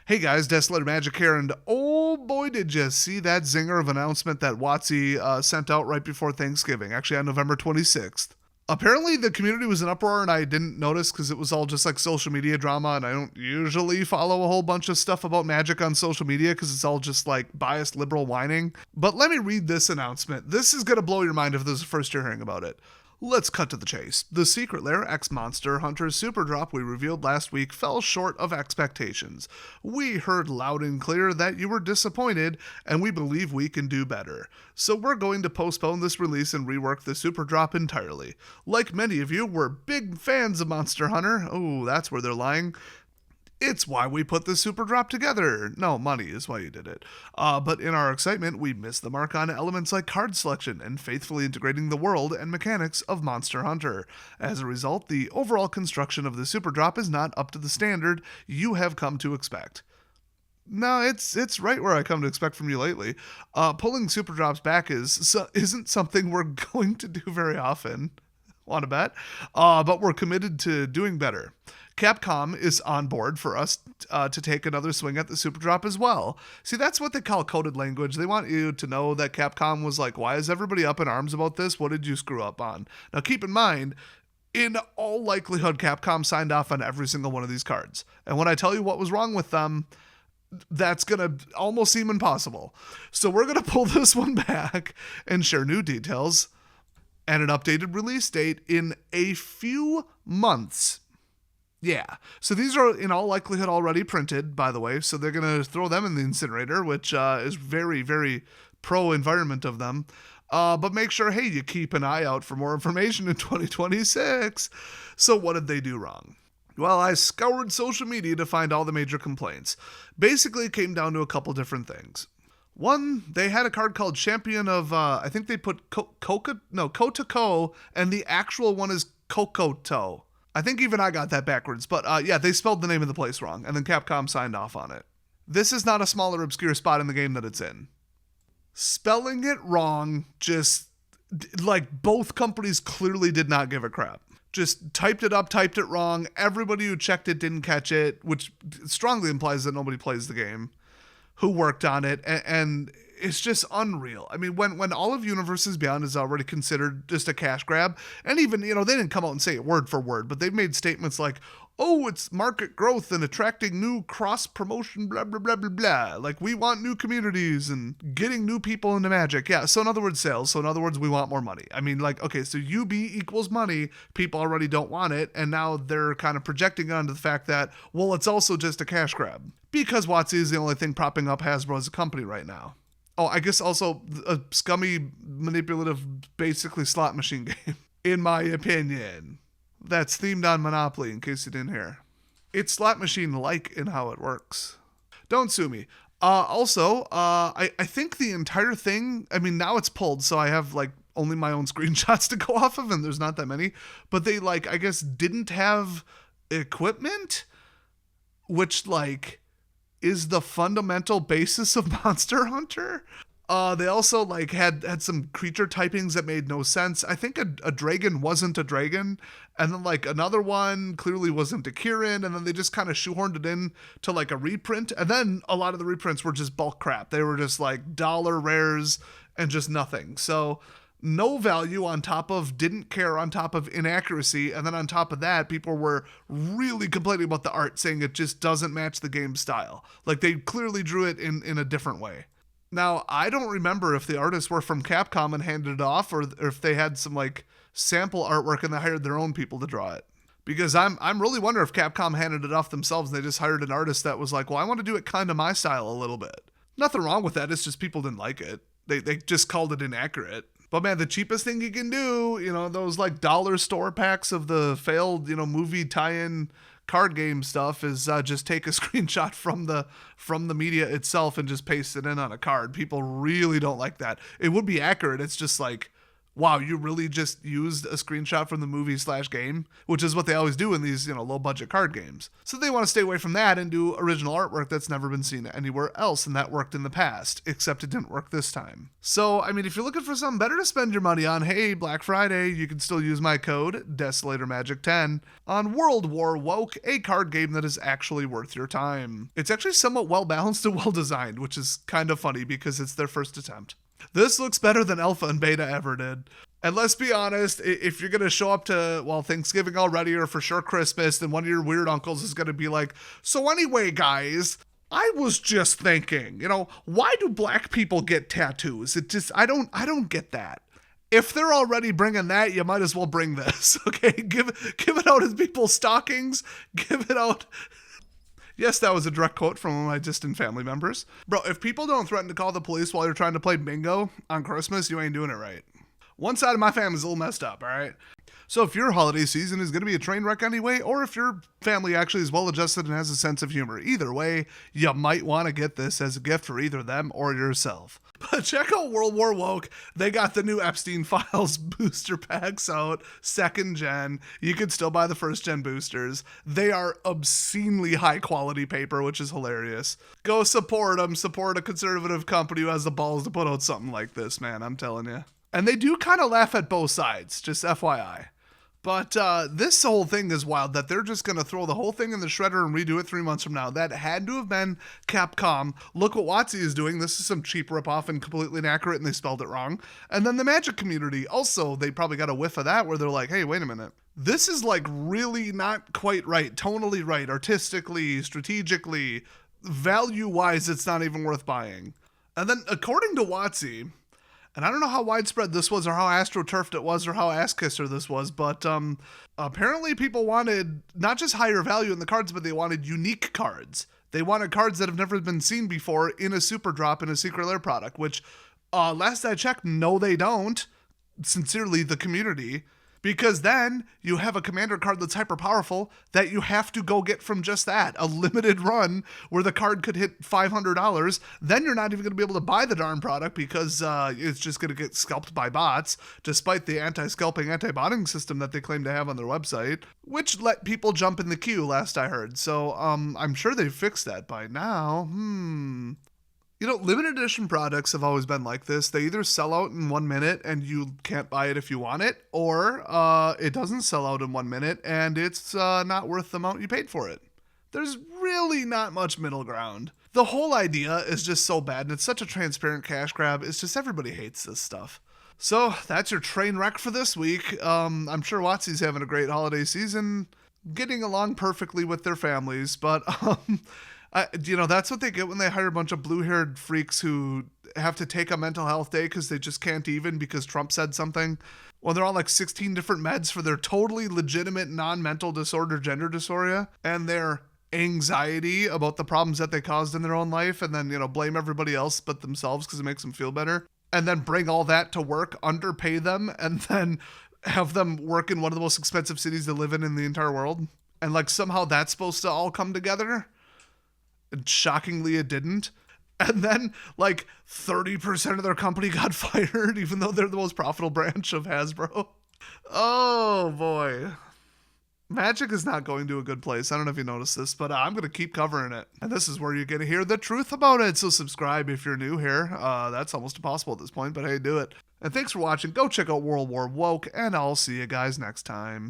Hey guys, Desolate Magic here, and oh boy did you see that zinger of announcement that WOTC sent out right before Thanksgiving, actually on November 26th. Apparently the community was in uproar and I didn't notice because it was all just like social media drama, and I don't usually follow a whole bunch of stuff about Magic on social media because it's all just like biased liberal whining. But let me read this announcement. This is going to blow your mind if this is the first you're hearing about it. Let's cut to the chase. The Secret Lair X Monster Hunter Super Drop we revealed last week fell short of expectations. We heard loud and clear that you were disappointed, and we believe we can do better. So we're going to postpone this release and rework the Super Drop entirely. Like many of you, we're big fans of Monster Hunter. Oh, that's where they're lying. It's why we put the Super Drop together. No, money is why you did it. But in our excitement, we missed the mark on elements like card selection and faithfully integrating the world and mechanics of Monster Hunter. As a result, the overall construction of the Super Drop is not up to the standard you have come to expect. No, it's right where I come to expect from you lately. Pulling Super Drops back isn't something we're going to do very often. Want to bet? But we're committed to doing better. Capcom is on board for us to take another swing at the Super Drop as well. See, that's what they call coded language. They want you to know that Capcom was like, why is everybody up in arms about this? What did you screw up on? Now, keep in mind, in all likelihood, Capcom signed off on every single one of these cards. And when I tell you what was wrong with them, that's going to almost seem impossible. So we're going to pull this one back and share new details and an updated release date in a few months. Yeah, so these are in all likelihood already printed, by the way, so they're going to throw them in the incinerator, which is very, very pro-environment of them. But make sure, hey, you keep an eye out for more information in 2026. So what did they do wrong? Well, I scoured social media to find all the major complaints. Basically, it came down to a couple different things. One, they had a card called Champion of, I think they put Kotoko, and the actual one is Kokoto. I think even I got that backwards, but yeah, they spelled the name of the place wrong, and then Capcom signed off on it. This is not a small or obscure spot in the game that it's in. Spelling it wrong, just like both companies clearly did not give a crap. Just typed it up, typed it wrong. Everybody who checked it didn't catch it, which strongly implies that nobody plays the game who worked on it, and it's just unreal. I mean, when all of Universes Beyond is already considered just a cash grab, and even, they didn't come out and say it word for word, but they've made statements like, oh, it's market growth and attracting new cross-promotion, blah, blah, blah, blah, blah. Like, we want new communities and getting new people into Magic. Yeah, so in other words, sales. So in other words, we want more money. I mean, like, okay, so UB equals money. People already don't want it, and now they're kind of projecting onto the fact that, well, it's also just a cash grab. Because WotC is the only thing propping up Hasbro as a company right now. Oh, I guess also a scummy, manipulative, basically slot machine game, in my opinion. That's themed on Monopoly, in case you didn't hear. It's slot machine-like in how it works. Don't sue me. I think the entire thing, I mean, now it's pulled, so I have, like, only my own screenshots to go off of, and there's not that many. But they, like, I guess didn't have equipment, which, like, is the fundamental basis of Monster Hunter. They also like had some creature typings that made no sense. I think a dragon wasn't a dragon, and then like another one clearly wasn't a Kirin, and then they just kind of shoehorned it in to like a reprint, and then a lot of the reprints were just bulk crap. They were just like dollar rares and just nothing. So no value on top of didn't care on top of inaccuracy, and then on top of that, people were really complaining about the art, saying it just doesn't match the game style. Like they clearly drew it in a different way. Now, I don't remember if the artists were from Capcom and handed it off, or if they had some like sample artwork and they hired their own people to draw it. Because I'm really wondering if Capcom handed it off themselves and they just hired an artist that was like, well, I want to do it kind of my style a little bit. Nothing wrong with that. It's just people didn't like it. They just called it inaccurate. But man, the cheapest thing you can do, those like dollar store packs of the failed, movie tie-in card game stuff is just take a screenshot from the media itself and just paste it in on a card. People really don't like that. It would be accurate. It's just like Wow, you really just used a screenshot from the movie/game, which is what they always do in these, low budget card games. So they want to stay away from that and do original artwork that's never been seen anywhere else, and that worked in the past, except it didn't work this time. So, I mean, if you're looking for something better to spend your money on, hey, Black Friday, you can still use my code, DesolatorMagic10, on World War Woke, a card game that is actually worth your time. It's actually somewhat well balanced and well designed, which is kind of funny because it's their first attempt. This looks better than Alpha and Beta ever did. And let's be honest, if you're going to show up to, Thanksgiving already or for sure Christmas, then one of your weird uncles is going to be like, so anyway, guys, I was just thinking, why do black people get tattoos? I don't get that. If they're already bringing that, you might as well bring this, okay? Give it out as people's stockings. Give it out. Yes, that was a direct quote from one of my distant family members. Bro, if people don't threaten to call the police while you're trying to play bingo on Christmas, you ain't doing it right. One side of my family's a little messed up, all right? So if your holiday season is going to be a train wreck anyway, or if your family actually is well-adjusted and has a sense of humor, either way, you might want to get this as a gift for either them or yourself. But check out World War Woke. They got the new Epstein Files booster packs out, 2nd gen. You can still buy the 1st gen boosters. They are obscenely high quality paper, which is hilarious. Go support them. Support a conservative company who has the balls to put out something like this, man. I'm telling you. And they do kind of laugh at both sides, just FYI. But this whole thing is wild that they're just going to throw the whole thing in the shredder and redo it 3 months from now. That had to have been Capcom. Look what WOTC is doing. This is some cheap ripoff and completely inaccurate, and they spelled it wrong. And then the Magic community, also, they probably got a whiff of that where they're like, hey, wait a minute. This is like really not quite right, tonally right, artistically, strategically, value-wise, it's not even worth buying. And then according to WOTC, and I don't know how widespread this was or how astroturfed it was or how ass-kisser this was, but apparently people wanted not just higher value in the cards, but they wanted unique cards. They wanted cards that have never been seen before in a super drop in a Secret Lair product, which last I checked, no, they don't. Sincerely, the community. Because then you have a commander card that's hyper powerful that you have to go get from just that. A limited run where the card could hit $500. Then you're not even going to be able to buy the darn product because it's just going to get scalped by bots, despite the anti-scalping, anti-botting system that they claim to have on their website, which let people jump in the queue last I heard. So I'm sure they've fixed that by now. Limited edition products have always been like this. They either sell out in 1 minute and you can't buy it if you want it, or it doesn't sell out in 1 minute and it's not worth the amount you paid for it. There's really not much middle ground. The whole idea is just so bad, and it's such a transparent cash grab. It's just everybody hates this stuff. So that's your train wreck for this week. I'm sure WOTC's having a great holiday season, getting along perfectly with their families, but that's what they get when they hire a bunch of blue-haired freaks who have to take a mental health day because they just can't even because Trump said something. Well, they're on like 16 different meds for their totally legitimate non-mental disorder, gender dysphoria, and their anxiety about the problems that they caused in their own life, and then, blame everybody else but themselves because it makes them feel better, and then bring all that to work, underpay them, and then have them work in one of the most expensive cities to live in the entire world. And like somehow that's supposed to all come together. And shockingly, it didn't. And then, 30% of their company got fired, even though they're the most profitable branch of Hasbro. Oh, boy. Magic is not going to a good place. I don't know if you noticed this, but I'm going to keep covering it. And this is where you're going to hear the truth about it. So subscribe if you're new here. That's almost impossible at this point, but hey, do it. And thanks for watching. Go check out World War Woke, and I'll see you guys next time.